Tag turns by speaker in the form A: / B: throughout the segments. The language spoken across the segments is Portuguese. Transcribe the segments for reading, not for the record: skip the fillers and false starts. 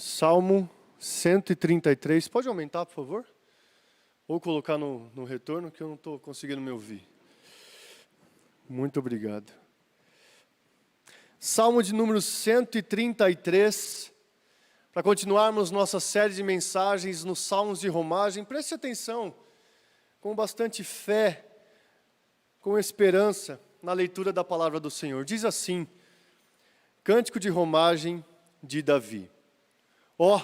A: Salmo 133. Pode aumentar, por favor? Ou colocar no retorno, que eu não estou conseguindo me ouvir. Muito obrigado. Salmo de número 133. Para continuarmos nossa série de mensagens nos Salmos de Romagem, preste atenção, com bastante fé, com esperança, na leitura da palavra do Senhor. Diz assim, Cântico de Romagem de Davi. Ó,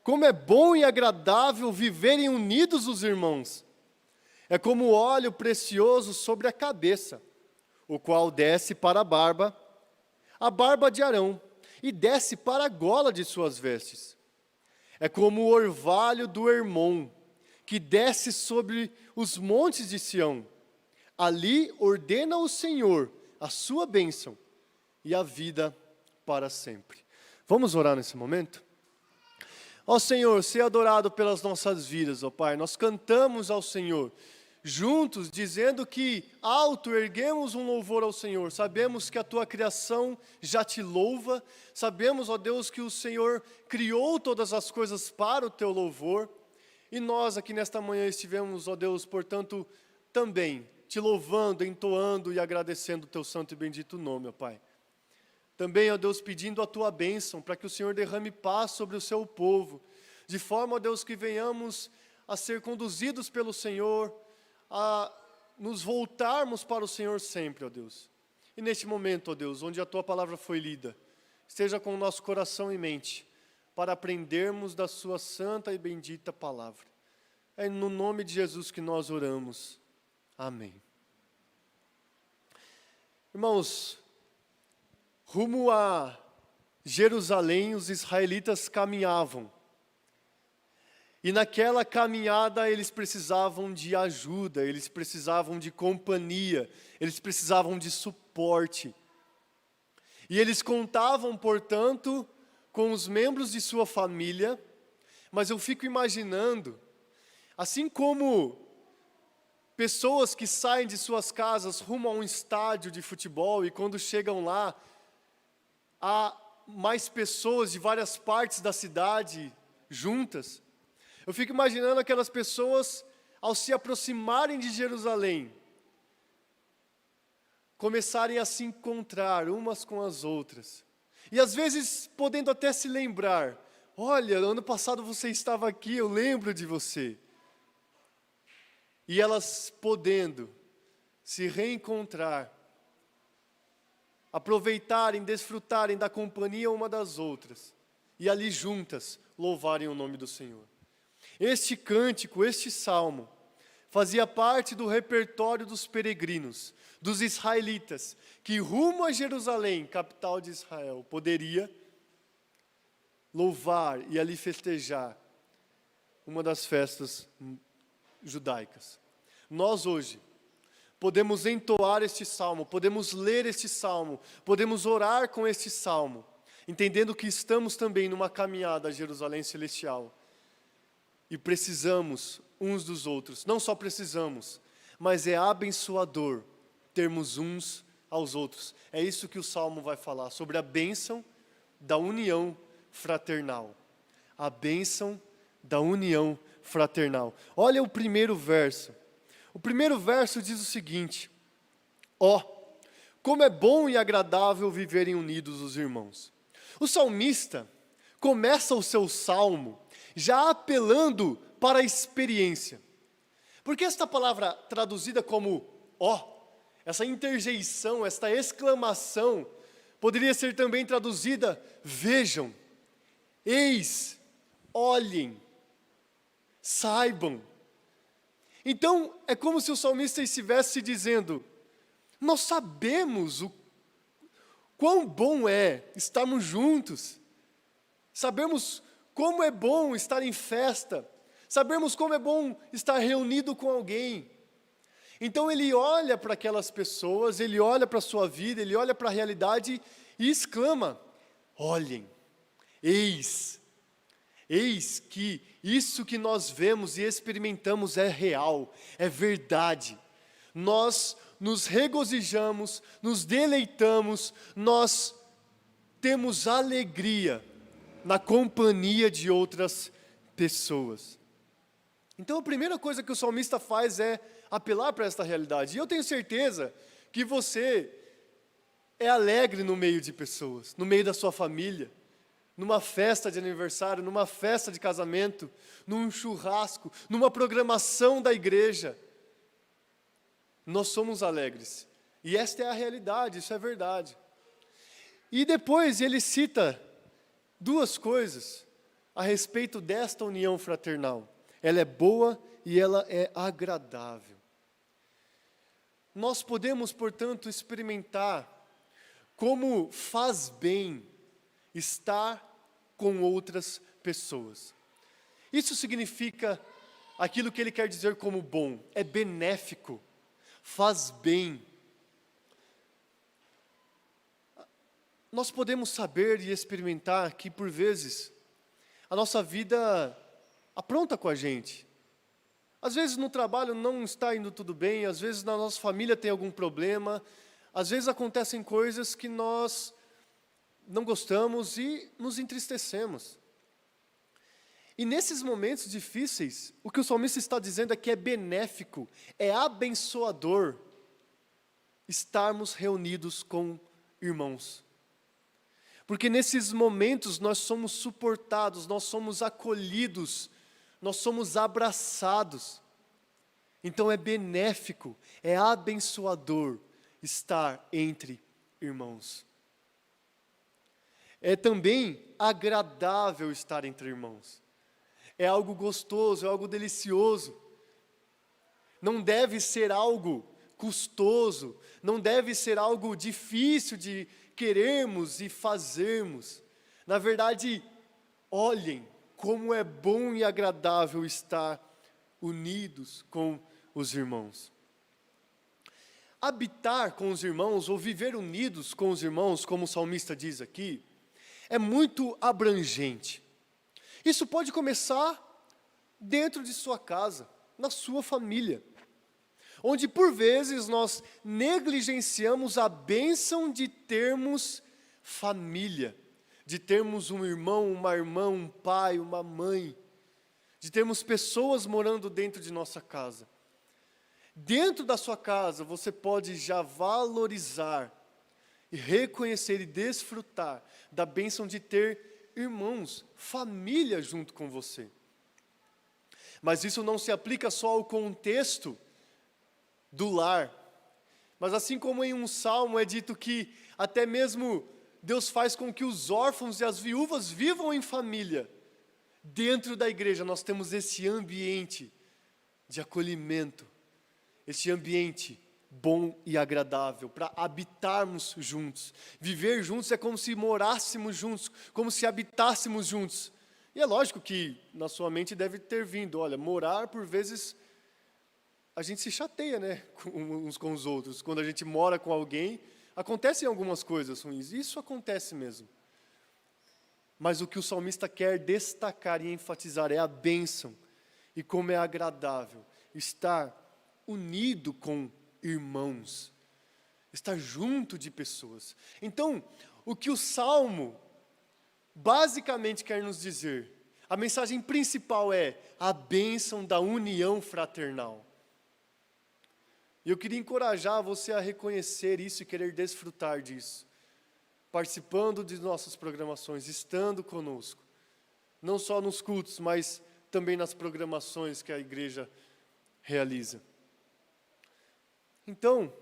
A: como é bom e agradável viverem unidos os irmãos. É como óleo precioso sobre a cabeça, o qual desce para a barba de Arão, e desce para a gola de suas vestes. É como o orvalho do Hermon, que desce sobre os montes de Sião. Ali ordena o Senhor a sua bênção e a vida para sempre. Vamos orar nesse momento? Ó Senhor, seja adorado pelas nossas vidas, ó Pai. Nós cantamos ao Senhor, juntos, dizendo que alto erguemos um louvor ao Senhor. Sabemos que a Tua criação já te louva. Sabemos, ó Deus, que o Senhor criou todas as coisas para o Teu louvor. E nós aqui nesta manhã estivemos, ó Deus, portanto, também te louvando, entoando e agradecendo o Teu santo e bendito nome, ó Pai. Também, ó Deus, pedindo a Tua bênção, para que o Senhor derrame paz sobre o Seu povo, de forma, ó Deus, que venhamos a ser conduzidos pelo Senhor, a nos voltarmos para o Senhor sempre, ó Deus. E neste momento, ó Deus, onde a Tua palavra foi lida, esteja com o nosso coração e mente, para aprendermos da Sua santa e bendita palavra. É no nome de Jesus que nós oramos. Amém. Irmãos, rumo a Jerusalém, os israelitas caminhavam. E naquela caminhada eles precisavam de ajuda, eles precisavam de companhia, eles precisavam de suporte. E eles contavam, portanto, com os membros de sua família, mas eu fico imaginando, assim como pessoas que saem de suas casas rumo a um estádio de futebol e quando chegam lá, há mais pessoas de várias partes da cidade juntas. Eu fico imaginando aquelas pessoas, ao se aproximarem de Jerusalém, começarem a se encontrar umas com as outras. E às vezes podendo até se lembrar, olha, ano passado você estava aqui, eu lembro de você. E elas podendo se reencontrar, aproveitarem, desfrutarem da companhia uma das outras, e ali juntas louvarem o nome do Senhor. Este cântico, este salmo, fazia parte do repertório dos peregrinos, dos israelitas, que rumo a Jerusalém, capital de Israel, poderia louvar e ali festejar uma das festas judaicas. Nós hoje podemos entoar este salmo, podemos ler este salmo, podemos orar com este salmo, entendendo que estamos também numa caminhada a Jerusalém celestial. E precisamos uns dos outros, não só precisamos, mas é abençoador termos uns aos outros. É isso que o Salmo vai falar, sobre a bênção da união fraternal. A bênção da união fraternal. Olha o primeiro verso. O primeiro verso diz o seguinte, ó, como é bom e agradável viverem unidos os irmãos. O salmista começa o seu salmo já apelando para a experiência. Porque esta palavra traduzida como ó, essa interjeição, esta exclamação, poderia ser também traduzida vejam, eis, olhem, saibam. Então, é como se o salmista estivesse dizendo, nós sabemos o quão bom é estarmos juntos, sabemos como é bom estar em festa, sabemos como é bom estar reunido com alguém. Então ele olha para aquelas pessoas, ele olha para a sua vida, ele olha para a realidade e exclama, olhem, eis que isso que nós vemos e experimentamos é real, é verdade. Nós nos regozijamos, nos deleitamos, nós temos alegria na companhia de outras pessoas. Então a primeira coisa que o salmista faz é apelar para esta realidade. E eu tenho certeza que você é alegre no meio de pessoas, no meio da sua família, numa festa de aniversário, numa festa de casamento, num churrasco, numa programação da igreja. Nós somos alegres. E esta é a realidade, isso é verdade. E depois ele cita duas coisas a respeito desta união fraternal. Ela é boa e ela é agradável. Nós podemos, portanto, experimentar como faz bem estar com outras pessoas. Isso significa aquilo que ele quer dizer como bom, é benéfico, faz bem. Nós podemos saber e experimentar que, por vezes, a nossa vida apronta com a gente. Às vezes no trabalho não está indo tudo bem, às vezes na nossa família tem algum problema, às vezes acontecem coisas que nós não gostamos e nos entristecemos. E nesses momentos difíceis, o que o salmista está dizendo é que é benéfico, é abençoador estarmos reunidos com irmãos. Porque nesses momentos nós somos suportados, nós somos acolhidos, nós somos abraçados. Então é benéfico, é abençoador estar entre irmãos. É também agradável estar entre irmãos. É algo gostoso, é algo delicioso. Não deve ser algo custoso, não deve ser algo difícil de querermos e fazermos. Na verdade, olhem como é bom e agradável estar unidos com os irmãos. Habitar com os irmãos, ou viver unidos com os irmãos, como o salmista diz aqui, é muito abrangente. Isso pode começar dentro de sua casa, na sua família, onde por vezes nós negligenciamos a bênção de termos família, de termos um irmão, uma irmã, um pai, uma mãe, de termos pessoas morando dentro de nossa casa. Dentro da sua casa você pode já valorizar e reconhecer e desfrutar da bênção de ter irmãos, família junto com você. Mas isso não se aplica só ao contexto do lar. Mas assim como em um salmo é dito que até mesmo Deus faz com que os órfãos e as viúvas vivam em família. Dentro da igreja nós temos esse ambiente de acolhimento, esse ambiente bom e agradável, para habitarmos juntos. Viver juntos é como se morássemos juntos, como se habitássemos juntos. E é lógico que na sua mente deve ter vindo, olha, morar por vezes a gente se chateia, né, uns com os outros. Quando a gente mora com alguém, acontecem algumas coisas ruins, isso acontece mesmo. Mas o que o salmista quer destacar e enfatizar é a bênção, e como é agradável estar unido com irmãos, estar junto de pessoas. Então, o que o Salmo basicamente quer nos dizer, a mensagem principal é a bênção da união fraternal. E eu queria encorajar você a reconhecer isso e querer desfrutar disso, participando de nossas programações, estando conosco, não só nos cultos, mas também nas programações que a igreja realiza. Então,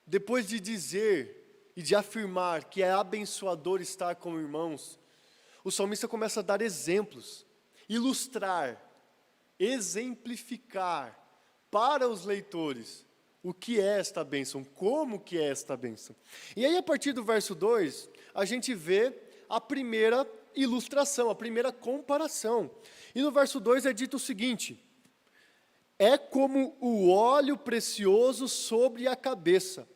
A: depois de dizer e de afirmar que é abençoador estar com irmãos, o salmista começa a dar exemplos, ilustrar, exemplificar para os leitores o que é esta bênção, como que é esta bênção. E aí, a partir do verso 2, a gente vê a primeira ilustração, a primeira comparação. E no verso 2 é dito o seguinte: é como o óleo precioso sobre a cabeça,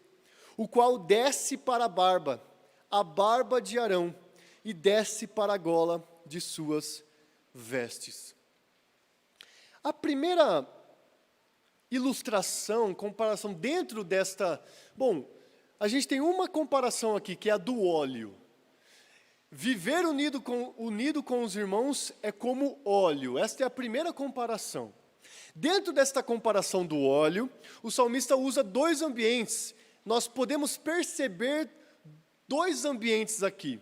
A: o qual desce para a barba de Arão, e desce para a gola de suas vestes. A primeira ilustração, comparação dentro desta... Bom, a gente tem uma comparação aqui, que é a do óleo. Viver unido com os irmãos é como óleo. Esta é a primeira comparação. Dentro desta comparação do óleo, o salmista usa dois ambientes. Nós podemos perceber dois ambientes aqui.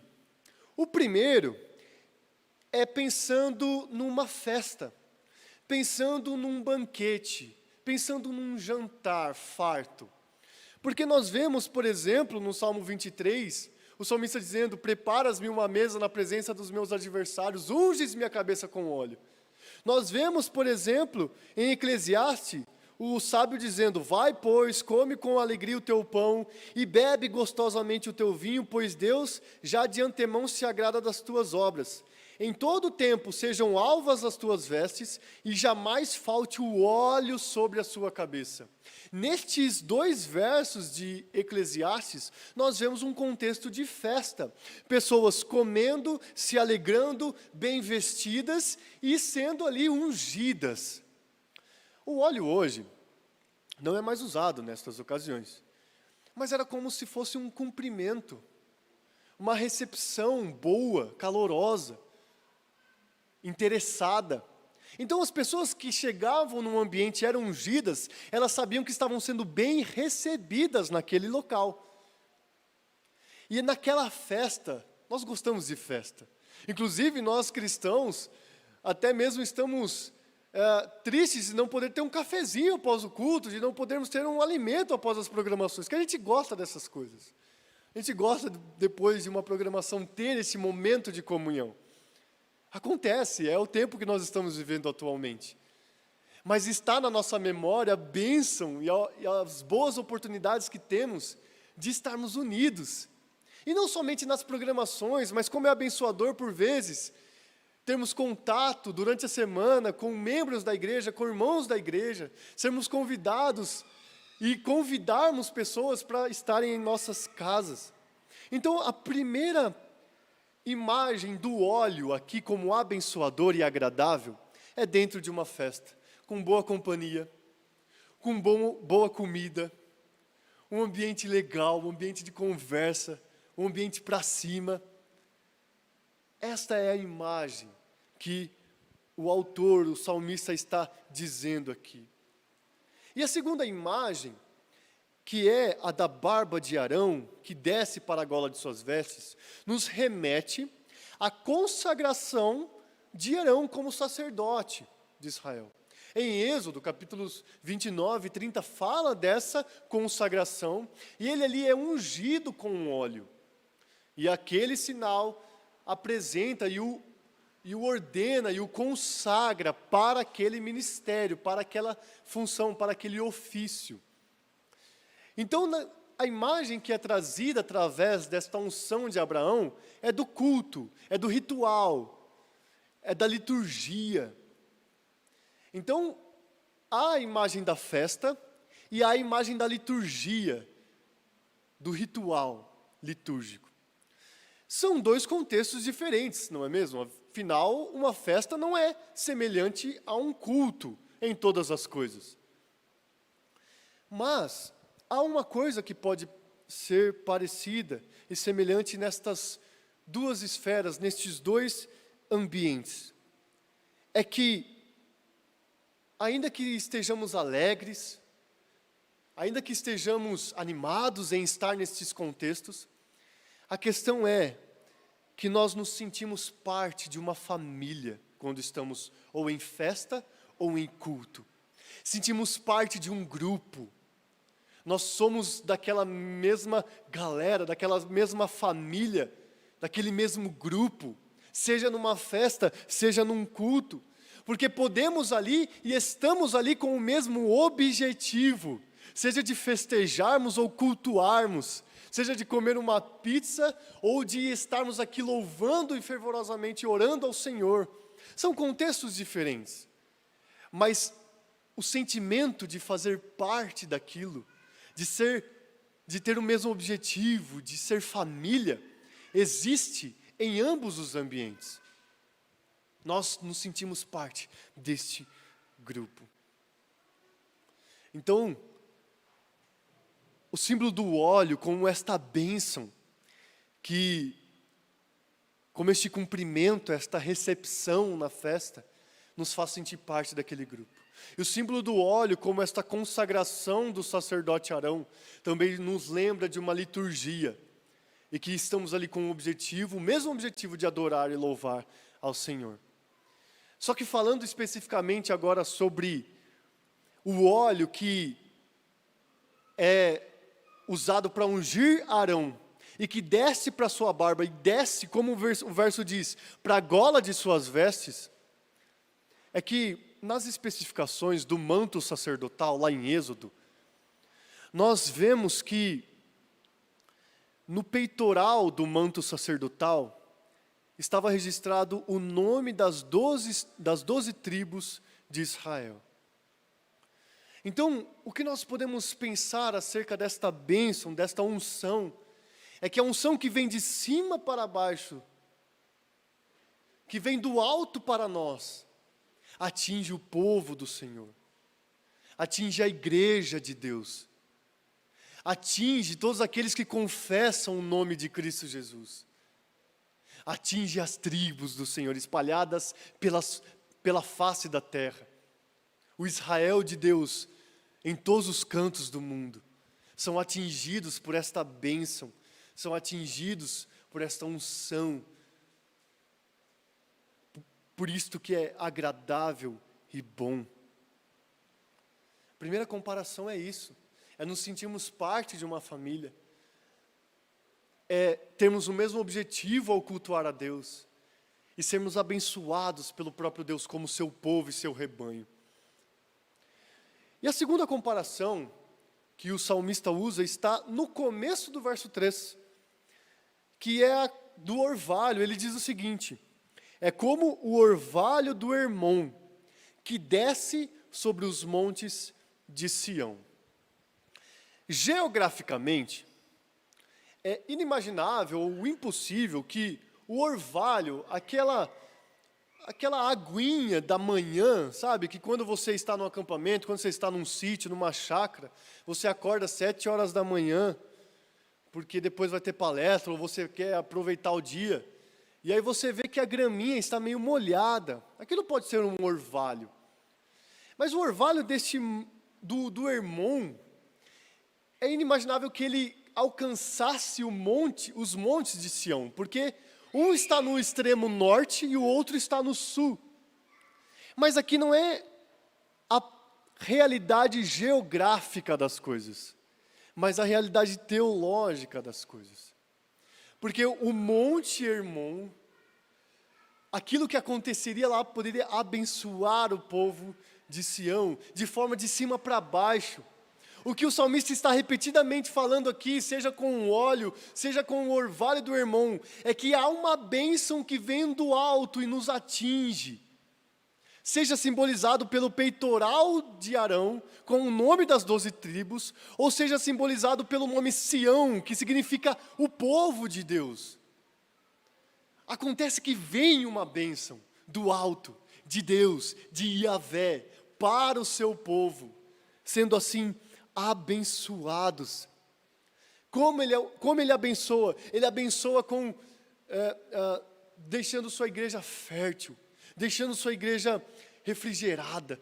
A: O primeiro é pensando numa festa, pensando num banquete, pensando num jantar farto. Porque nós vemos, por exemplo, no Salmo 23, o salmista dizendo: preparas-me uma mesa na presença dos meus adversários, unges minha cabeça com óleo. Nós vemos, por exemplo, em Eclesiastes, o sábio dizendo: vai, pois, come com alegria o teu pão e bebe gostosamente o teu vinho, pois Deus já de antemão se agrada das tuas obras. Em todo o tempo sejam alvas as tuas vestes e jamais falte o óleo sobre a sua cabeça. Nestes dois versos de Eclesiastes, nós vemos um contexto de festa. Pessoas comendo, se alegrando, bem vestidas e sendo ali ungidas. O óleo hoje não é mais usado nestas ocasiões, mas era como se fosse um cumprimento, uma recepção boa, calorosa, interessada. Então as pessoas que chegavam num ambiente e eram ungidas, elas sabiam que estavam sendo bem recebidas naquele local. E naquela festa, nós gostamos de festa. Inclusive nós cristãos, até mesmo estamos tristes de não poder ter um cafezinho após o culto, de não podermos ter um alimento após as programações, que a gente gosta dessas coisas. A gente gosta, depois de uma programação, ter esse momento de comunhão. Acontece, é o tempo que nós estamos vivendo atualmente. Mas está na nossa memória a bênção e as boas oportunidades que temos de estarmos unidos. E não somente nas programações, mas como é abençoador por vezes, termos contato durante a semana com membros da igreja, com irmãos da igreja, sermos convidados e convidarmos pessoas para estarem em nossas casas. Então, a primeira imagem do óleo aqui como abençoador e agradável é dentro de uma festa, com boa companhia, com boa comida, um ambiente legal, um ambiente de conversa, um ambiente para cima. Esta é a imagem que o autor, o salmista está dizendo aqui. E a segunda imagem, que é a da barba de Arão, que desce para a gola de suas vestes, nos remete à consagração de Arão como sacerdote de Israel. Em Êxodo, capítulos 29 e 30, fala dessa consagração, e ele ali é ungido com óleo. E aquele sinal apresenta e o ordena e o consagra para aquele ministério, para aquela função, para aquele ofício. Então, a imagem que é trazida através desta unção de Abraão é do culto, é do ritual, é da liturgia. Então, há a imagem da festa e há a imagem da liturgia, do ritual litúrgico. São dois contextos diferentes, não é mesmo? Afinal, uma festa não é semelhante a um culto em todas as coisas. Mas há uma coisa que pode ser parecida e semelhante nestas duas esferas, nestes dois ambientes. É que, ainda que estejamos alegres, ainda que estejamos animados em estar nestes contextos, a questão é que nós nos sentimos parte de uma família quando estamos ou em festa ou em culto. Sentimos parte de um grupo. Nós somos daquela mesma galera, daquela mesma família, daquele mesmo grupo, seja numa festa, seja num culto, porque podemos ali e estamos ali com o mesmo objetivo, seja de festejarmos ou cultuarmos, seja de comer uma pizza ou de estarmos aqui louvando e fervorosamente orando ao Senhor. São contextos diferentes, mas o sentimento de fazer parte daquilo, de ter o mesmo objetivo, de ser família, existe em ambos os ambientes. Nós nos sentimos parte deste grupo. Então, o símbolo do óleo como esta bênção que como este cumprimento, esta recepção na festa, nos faz sentir parte daquele grupo. E o símbolo do óleo, como esta consagração do sacerdote Arão, também nos lembra de uma liturgia, e que estamos ali com o mesmo objetivo de adorar e louvar ao Senhor. Só que falando especificamente agora sobre o óleo que é usado para ungir Arão, e que desce para sua barba, e desce, como o verso diz, para a gola de suas vestes, é que nas especificações do manto sacerdotal, lá em Êxodo, nós vemos que no peitoral do manto sacerdotal, estava registrado o nome das 12 tribos de Israel. Então, o que nós podemos pensar acerca desta bênção, desta unção, é que a unção que vem de cima para baixo, que vem do alto para nós, atinge o povo do Senhor, atinge a igreja de Deus, atinge todos aqueles que confessam o nome de Cristo Jesus, atinge as tribos do Senhor, espalhadas pela face da terra. O Israel de Deus, em todos os cantos do mundo, são atingidos por esta bênção, são atingidos por esta unção, por isto que é agradável e bom. A primeira comparação é isso, é nos sentirmos parte de uma família, é termos o mesmo objetivo ao cultuar a Deus, e sermos abençoados pelo próprio Deus como seu povo e seu rebanho. E a segunda comparação que o salmista usa está no começo do verso 3, que é a do orvalho. Ele diz o seguinte: é como o orvalho do Hermon, que desce sobre os montes de Sião. Geograficamente, é inimaginável ou impossível que o orvalho, aquela aguinha da manhã, sabe? Que quando você está no acampamento, quando você está num sítio, numa chácara, você acorda às 7 horas da manhã, porque depois vai ter palestra, ou você quer aproveitar o dia, e aí você vê que a graminha está meio molhada. Aquilo pode ser um orvalho. Mas o orvalho do Hermon, é inimaginável que ele alcançasse os montes de Sião, porque um está no extremo norte e o outro está no sul. Mas aqui não é a realidade geográfica das coisas, mas a realidade teológica das coisas. Porque o Monte Hermon, aquilo que aconteceria lá poderia abençoar o povo de Sião, de forma de cima para baixo. O que o salmista está repetidamente falando aqui, seja com o óleo, seja com o orvalho do Hermon, é que há uma bênção que vem do alto e nos atinge. Seja simbolizado pelo peitoral de Arão, com o nome das 12 tribos, ou seja simbolizado pelo nome Sião, que significa o povo de Deus. Acontece que vem uma bênção do alto, de Deus, de Yahvé, para o seu povo, sendo assim abençoados. Como ele abençoa? Ele abençoa deixando sua igreja fértil, deixando sua igreja refrigerada,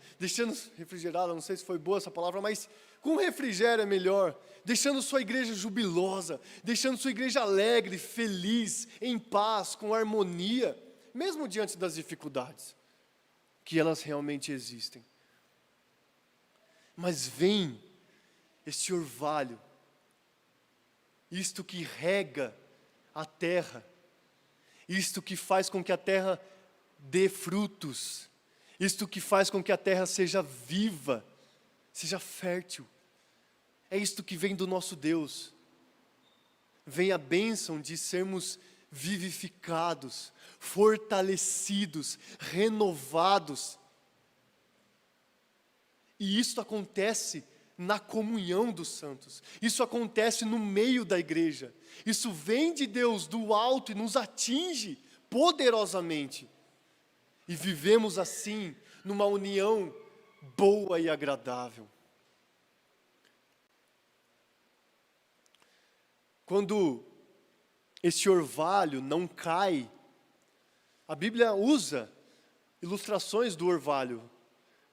A: não sei se foi boa essa palavra, mas com refrigério é melhor, deixando sua igreja jubilosa, deixando sua igreja alegre, feliz, em paz, com harmonia, mesmo diante das dificuldades, que elas realmente existem. Mas vem este orvalho, isto que rega a terra, isto que faz com que a terra dê frutos, isto que faz com que a terra seja viva, seja fértil. É isto que vem do nosso Deus. Vem a bênção de sermos vivificados, fortalecidos, renovados. E isso acontece na comunhão dos santos. Isso acontece no meio da igreja. Isso vem de Deus do alto e nos atinge poderosamente. E vivemos assim, numa união boa e agradável. Quando este orvalho não cai A Bíblia usa ilustrações do orvalho.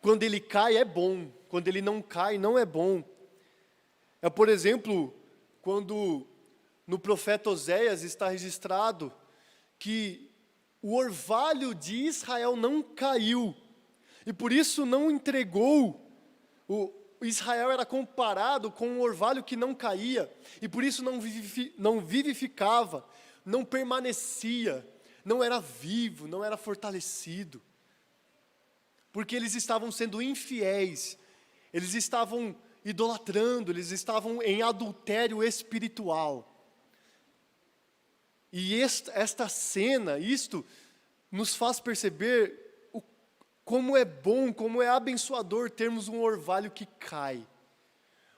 A: Quando ele cai é bom, quando ele não cai não é bom. É, por exemplo, quando no profeta Oséias está registrado que o orvalho de Israel não caiu, e por isso não entregou. O Israel era comparado com um orvalho que não caía, e por isso não vivificava, não permanecia, não era vivo, não era fortalecido. Porque eles estavam sendo infiéis, eles estavam idolatrando, eles estavam em adultério espiritual. E esta cena, isto nos faz perceber como é bom, como é abençoador termos um orvalho que cai.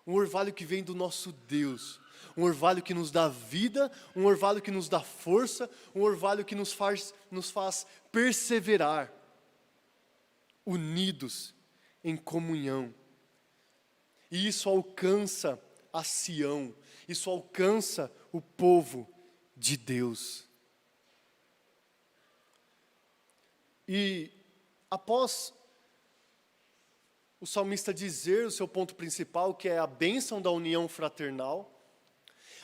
A: Um orvalho que vem do nosso Deus. Um orvalho que nos dá vida, um orvalho que nos dá força, um orvalho que nos faz perseverar, unidos em comunhão. E isso alcança a Sião, isso alcança o povo de Deus. E após o salmista dizer o seu ponto principal, que é a bênção da união fraternal,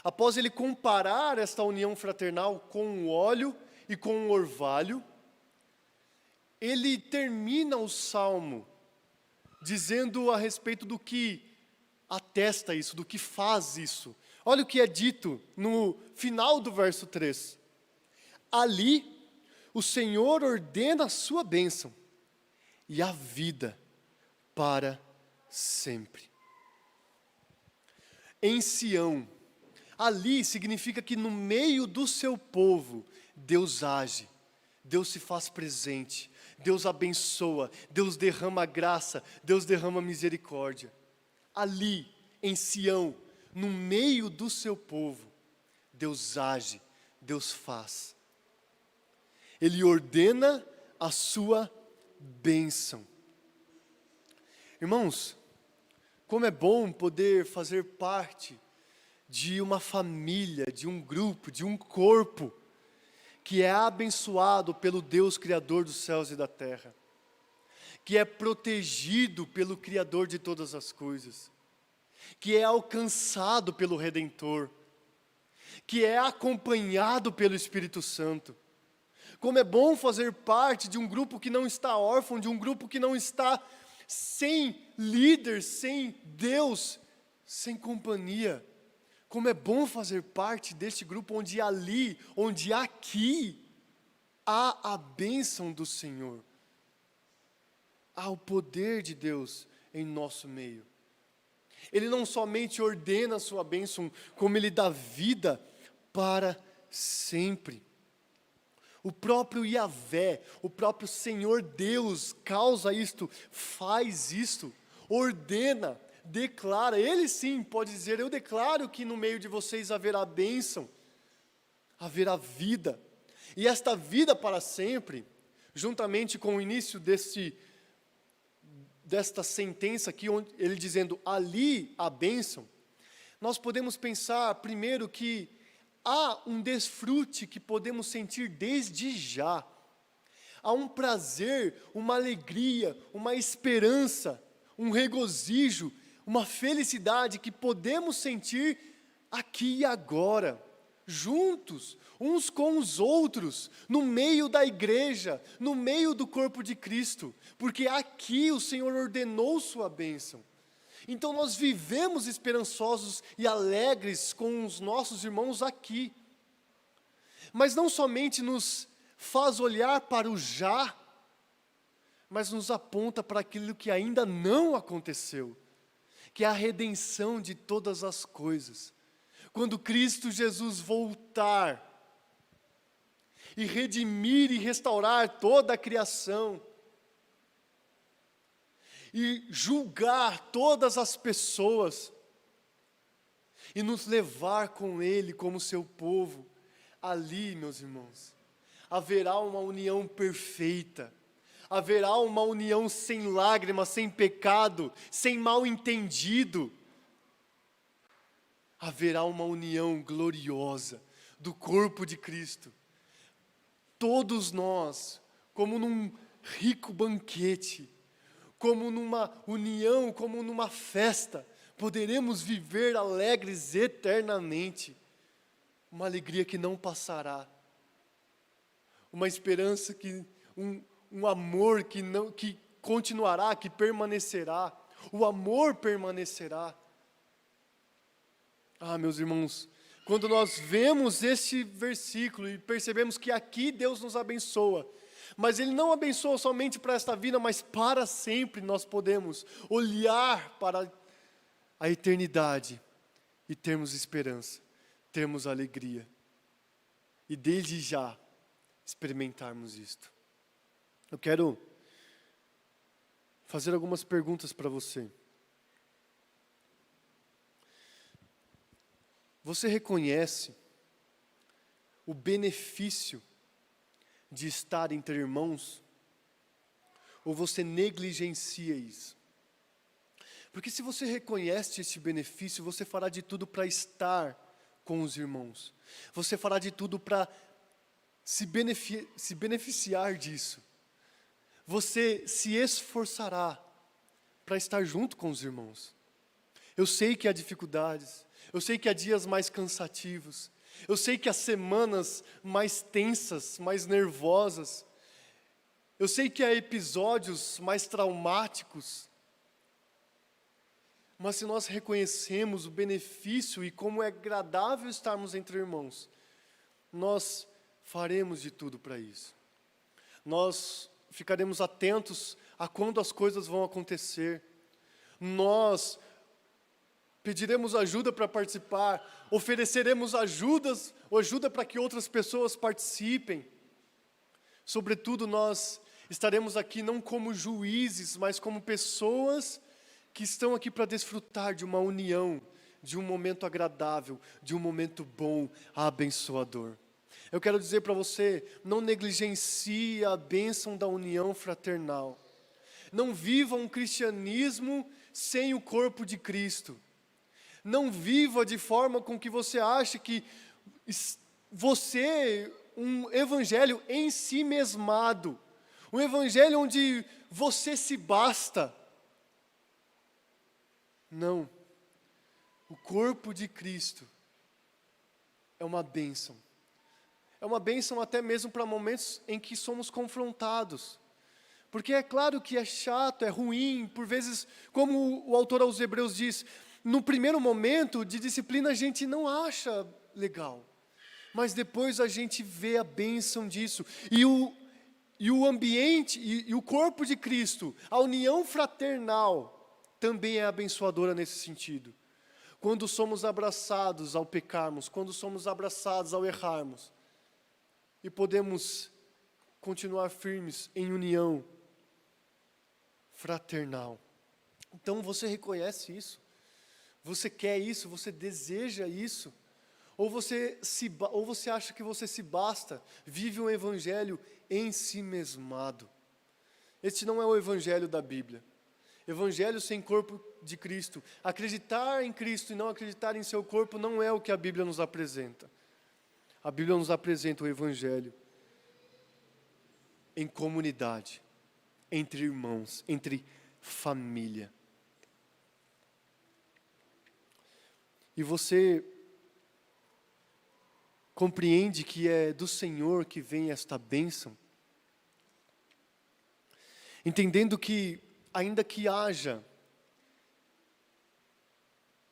A: após ele comparar esta união fraternal com o óleo e com o orvalho, ele termina o salmo dizendo a respeito do que atesta isso, do que faz isso. Olha o que é dito no final do verso 3. Ali, o Senhor ordena a sua bênção e a vida para sempre. Em Sião, ali significa que no meio do seu povo, Deus age, Deus se faz presente, Deus abençoa, Deus derrama graça, Deus derrama misericórdia. Ali, em Sião, no meio do seu povo, Deus age, Deus faz. Ele ordena a sua bênção. Irmãos, como é bom poder fazer parte de uma família, de um grupo, de um corpo, que é abençoado pelo Deus Criador dos céus e da terra, que é protegido pelo Criador de todas as coisas, que é alcançado pelo Redentor, que é acompanhado pelo Espírito Santo. Como é bom fazer parte de um grupo que não está órfão, de um grupo que não está sem líder, sem Deus, sem companhia. Como é bom fazer parte deste grupo onde ali, onde aqui, há a bênção do Senhor. Há o poder de Deus em nosso meio. Ele não somente ordena a sua bênção, como Ele dá vida para sempre. O próprio Yahvé, o próprio Senhor Deus causa isto, faz isto, ordena, declara. Ele sim pode dizer: eu declaro que no meio de vocês haverá bênção, haverá vida. E esta vida para sempre, juntamente com o início desta sentença aqui, onde ele dizendo ali a bênção, nós podemos pensar primeiro que há um desfrute que podemos sentir desde já. Há um prazer, uma alegria, uma esperança, um regozijo, uma felicidade que podemos sentir aqui e agora, juntos, uns com os outros, no meio da igreja, no meio do corpo de Cristo, porque aqui o Senhor ordenou sua bênção. Então nós vivemos esperançosos e alegres com os nossos irmãos aqui. Mas não somente nos faz olhar para o já, mas nos aponta para aquilo que ainda não aconteceu, que é a redenção de todas as coisas. Quando Cristo Jesus voltar e redimir e restaurar toda a criação, e julgar todas as pessoas, e nos levar com Ele como seu povo, ali, meus irmãos, haverá uma união perfeita, haverá uma união sem lágrimas, sem pecado, sem mal entendido, haverá uma união gloriosa do corpo de Cristo, todos nós, como num rico banquete, como numa união, como numa festa, poderemos viver alegres eternamente. Uma alegria que não passará, uma esperança um amor que continuará, que permanecerá. O amor permanecerá. Ah, meus irmãos, quando nós vemos este versículo e percebemos que aqui Deus nos abençoa, mas Ele não abençoa somente para esta vida, mas para sempre nós podemos olhar para a eternidade e termos esperança, termos alegria, e desde já experimentarmos isto. Eu quero fazer algumas perguntas para você. Você reconhece o benefício de estar entre irmãos? Ou você negligencia isso? Porque se você reconhece esse benefício, você fará de tudo para estar com os irmãos. Você fará de tudo para se beneficiar disso. Você se esforçará para estar junto com os irmãos. Eu sei que há dificuldades, eu sei que há dias mais cansativos, eu sei que há semanas mais tensas, mais nervosas, eu sei que há episódios mais traumáticos, mas se nós reconhecemos o benefício e como é agradável estarmos entre irmãos, nós faremos de tudo para isso. Nós ficaremos atentos a quando as coisas vão acontecer. Nós pediremos ajuda para participar, ofereceremos ajuda para que outras pessoas participem. Sobretudo, nós estaremos aqui não como juízes, mas como pessoas que estão aqui para desfrutar de uma união, de um momento agradável, de um momento bom, abençoador. Eu quero dizer para você, não negligencie a bênção da união fraternal. Não viva um cristianismo sem o corpo de Cristo. Não viva de forma com que você ache que você, um evangelho em si mesmado, um evangelho onde você se basta. Não. O corpo de Cristo é uma bênção. É uma bênção até mesmo para momentos em que somos confrontados. Porque é claro que é chato, é ruim, por vezes, como o autor aos Hebreus diz, no primeiro momento de disciplina a gente não acha legal. Mas depois a gente vê a bênção disso. E o ambiente, e o corpo de Cristo, a união fraternal, também é abençoadora nesse sentido. Quando somos abraçados ao pecarmos, quando somos abraçados ao errarmos, e podemos continuar firmes em união fraternal. Então você reconhece isso? Você quer isso? Você deseja isso? Ou você acha que você se basta, vive um evangelho em si mesmado? Este não é o evangelho da Bíblia. Evangelho sem corpo de Cristo. Acreditar em Cristo e não acreditar em seu corpo não é o que a Bíblia nos apresenta. A Bíblia nos apresenta o evangelho em comunidade, entre irmãos, entre família. E você compreende que é do Senhor que vem esta bênção? Entendendo que, ainda que haja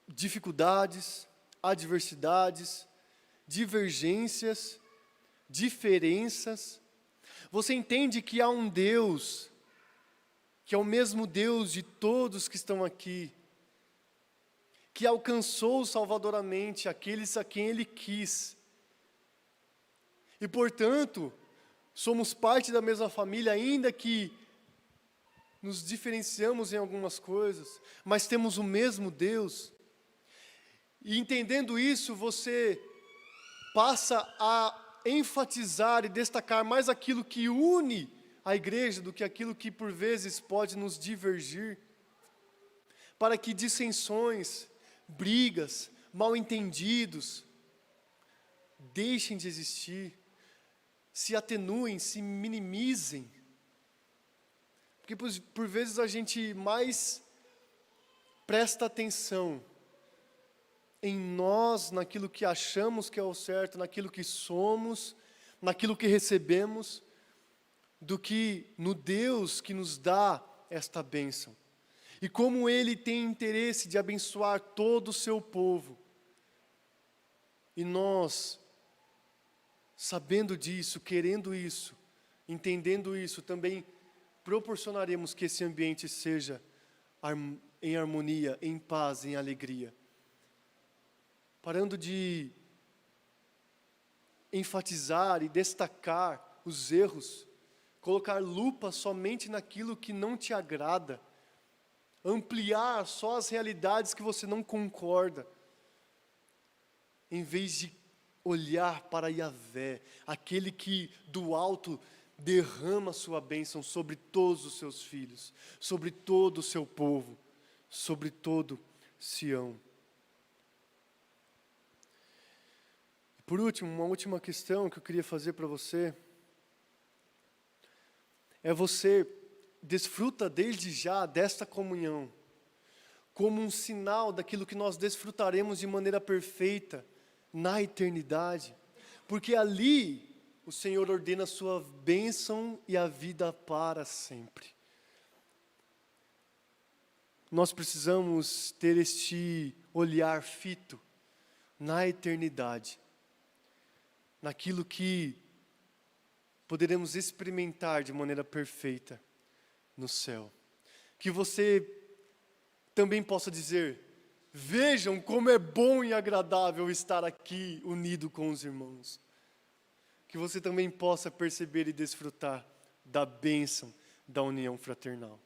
A: dificuldades, adversidades, divergências, diferenças, você entende que há um Deus, que é o mesmo Deus de todos que estão aqui, que alcançou salvadoramente aqueles a quem Ele quis. E, portanto, somos parte da mesma família, ainda que nos diferenciamos em algumas coisas, mas temos o mesmo Deus. E entendendo isso, você passa a enfatizar e destacar mais aquilo que une a igreja do que aquilo que por vezes pode nos divergir, para que dissensões, brigas, mal-entendidos deixem de existir. se atenuem, se minimizem. Porque por vezes a gente mais presta atenção em nós, naquilo que achamos que é o certo, naquilo que somos, naquilo que recebemos, do que no Deus que nos dá esta bênção. E como Ele tem interesse de abençoar todo o seu povo. E nós, sabendo disso, querendo isso, entendendo isso, também proporcionaremos que esse ambiente seja em harmonia, em paz, em alegria. Parando de enfatizar e destacar os erros, colocar lupa somente naquilo que não te agrada, ampliar só as realidades que você não concorda, em vez de olhar para Yahvé, aquele que do alto derrama sua bênção sobre todos os seus filhos, sobre todo o seu povo, sobre todo Sião. Por último, uma última questão que eu queria fazer para você, você desfruta desde já desta comunhão, como um sinal daquilo que nós desfrutaremos de maneira perfeita na eternidade, porque ali o Senhor ordena a sua bênção e a vida para sempre. Nós precisamos ter este olhar fito na eternidade, naquilo que poderemos experimentar de maneira perfeita no céu. Que você também possa dizer: vejam como é bom e agradável estar aqui unido com os irmãos. Que você também possa perceber e desfrutar da bênção da união fraternal.